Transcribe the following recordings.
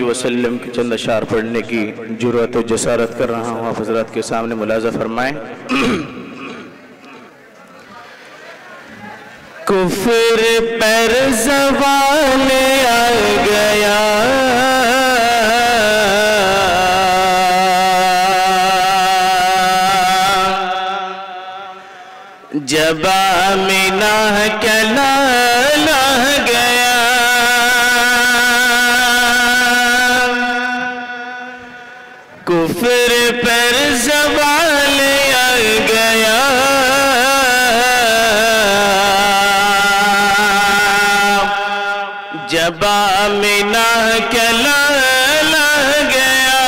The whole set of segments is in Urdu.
علیہ وسلم کی چند اشعار پڑھنے کی جرأت و جسارت کر رہا ہوں. آپ حضرات کے سامنے ملاحظہ فرمائیں. کفر پر زوال آ گیا، جب آمنہ کا لال آ گیا، کفر پر زوال آ گیا، جب آمنہ کا لال آ گیا،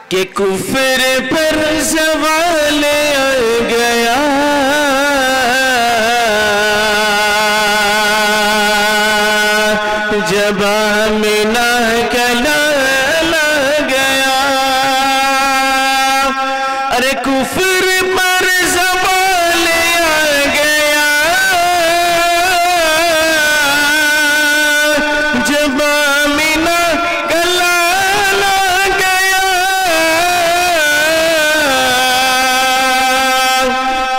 کہ کفر پر زوال آ گیا، جب آمنہ کا لال آ گیا. ارے کفر پر زوال آ گیا، جب آمنہ کا لال آ گیا،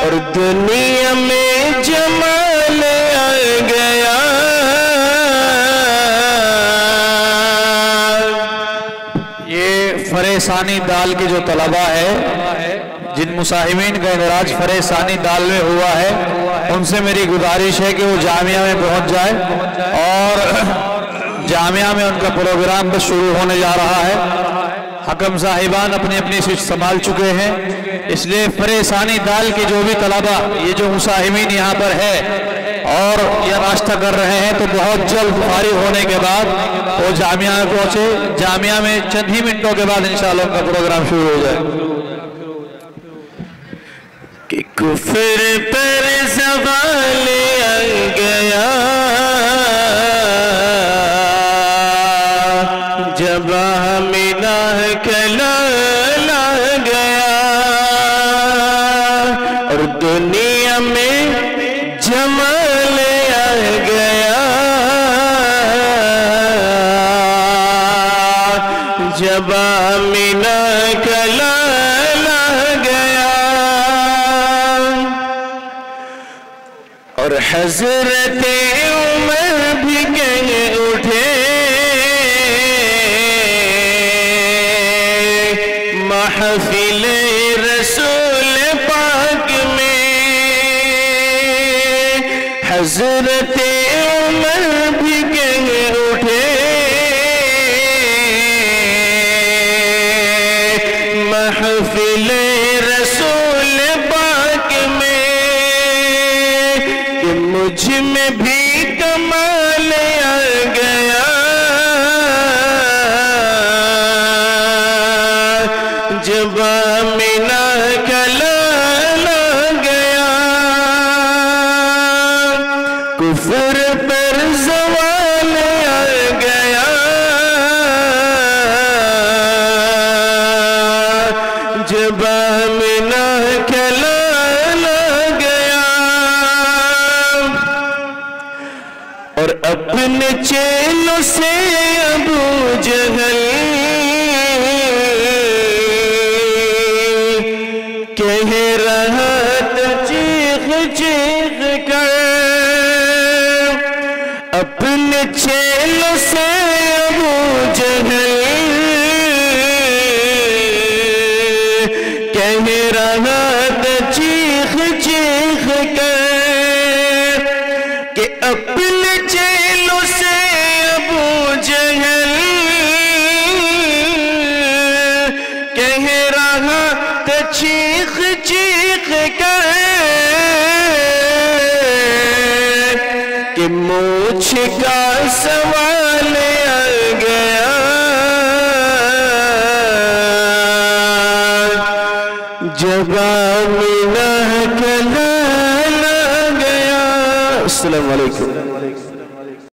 اور دنیا میں جمال آ گیا. یہ فرح ثانی دال کے جو طلبہ ہے جن مصاحبین کا اندراج فرح ثانی دال میں ہوا ہے، ان سے میری گزارش ہے کہ وہ جامعہ میں پہنچ جائے، اور جامعہ میں ان کا پروگرام بس شروع ہونے جا رہا ہے. حکم صاحبان اپنی اپنی سوچ سنبھال چکے ہیں، اس لیے فرح ثانی دال کے جو بھی طلبہ یہ جو مصاحبین یہاں پر ہے اور یہ ناشتہ کر رہے ہیں، تو بہت جلد فارغ ہونے کے بعد وہ جامعہ میں پہنچے. جامعہ میں چند ہی منٹوں کے بعد انشاءاللہ ان کا پروگرام شروع ہو جائے. کہ کفر پر زوال آ گیا، جب آمنہ کا لال آ گیا، اور دنیا میں جمال آ گیا، جب آمنہ کا لال آ گیا. اور حضرت عمر بھی کہیں اٹھے، محفل رسول پاک میں. حضرت عمر بھی کہیں اٹھے، محفل رسول پاک میں، کہ مجھ میں بھی کمال آ گیا، جب آمنہ کا لال آ گیا. کفر پر زوال آ گیا، جب آمنہ کا لال آ گیا. اور اپنے چیلوں سے ابو جہل کہہ رہا تھا چیخ چیخ کر، اپنے چیلوں سے ابو جہل کہہ رہا تھا چیخ چیخ کر، کہ اپنے چیلوں سے ابو جہل کہہ رہا تھا چیخ چیخ کر، کہ مجھ کا سوال آ گیا، جب آمنہ کا لال آ گیا. السلام علیکم.